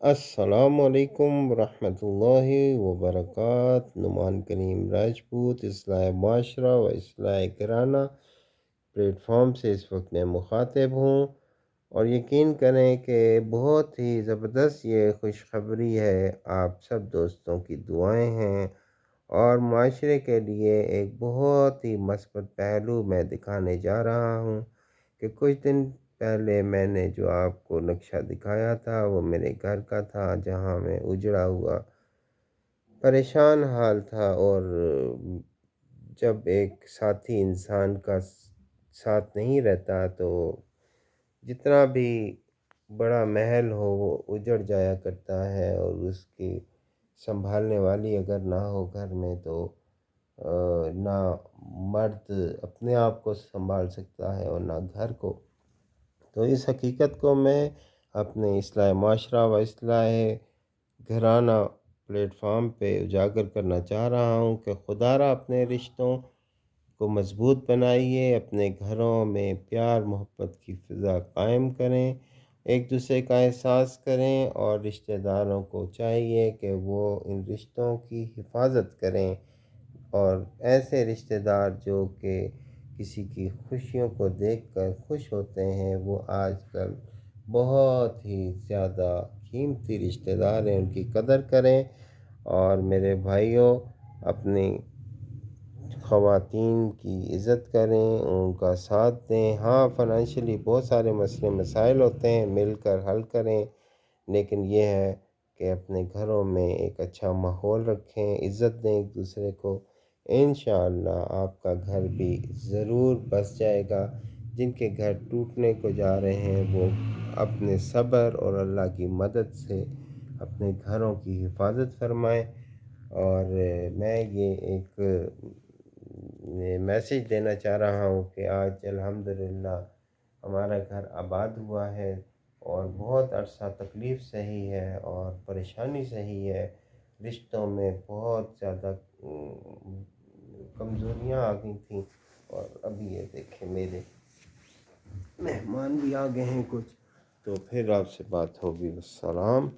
السلام علیکم ورحمۃ اللہ وبرکاتہ۔ نعمان کریم راجپوت اصلاح معاشرہ و اصلاح گرانہ پلیٹ فارم سے اس وقت میں مخاطب ہوں، اور یقین کریں کہ بہت ہی زبردست یہ خوشخبری ہے، آپ سب دوستوں کی دعائیں ہیں، اور معاشرے کے لیے ایک بہت ہی مثبت پہلو میں دکھانے جا رہا ہوں کہ کچھ دن پہلے میں نے جو آپ کو نقشہ دکھایا تھا وہ میرے گھر کا تھا، جہاں میں اجڑا ہوا پریشان حال تھا، اور جب ایک ساتھی انسان کا ساتھ نہیں رہتا تو جتنا بھی بڑا محل ہو وہ اجڑ جایا کرتا ہے، اور اس کی سنبھالنے والی اگر نہ ہو گھر میں تو نہ مرد اپنے آپ کو سنبھال سکتا ہے اور نہ گھر کو۔ تو اس حقیقت کو میں اپنے اصلاح معاشرہ و اصلاح گھرانہ پلیٹ فارم پہ اجاگر کرنا چاہ رہا ہوں کہ خدا را اپنے رشتوں کو مضبوط بنائیے، اپنے گھروں میں پیار محبت کی فضا قائم کریں، ایک دوسرے کا احساس کریں، اور رشتہ داروں کو چاہیے کہ وہ ان رشتوں کی حفاظت کریں، اور ایسے رشتہ دار جو کہ کسی کی خوشیوں کو دیکھ کر خوش ہوتے ہیں، وہ آج کل بہت ہی زیادہ قیمتی رشتہ دار ہیں، ان کی قدر کریں۔ اور میرے بھائیوں، اپنی خواتین کی عزت کریں، ان کا ساتھ دیں۔ ہاں، فائنینشلی بہت سارے مسئلے مسائل ہوتے ہیں، مل کر حل کریں، لیکن یہ ہے کہ اپنے گھروں میں ایک اچھا ماحول رکھیں، عزت دیں ایک دوسرے کو۔ انشاءاللہ آپ کا گھر بھی ضرور بس جائے گا۔ جن کے گھر ٹوٹنے کو جا رہے ہیں وہ اپنے صبر اور اللہ کی مدد سے اپنے گھروں کی حفاظت فرمائیں۔ اور میں یہ ایک میسیج دینا چاہ رہا ہوں کہ آج الحمدللہ ہمارا گھر آباد ہوا ہے، اور بہت عرصہ تکلیف سہی ہے اور پریشانی سہی ہے، رشتوں میں بہت زیادہ کمزوریاں آ گئی تھیں، اور ابھی یہ دیکھیں میرے مہمان بھی آ گئے ہیں کچھ، تو پھر آپ سے بات ہوگی۔ السلام۔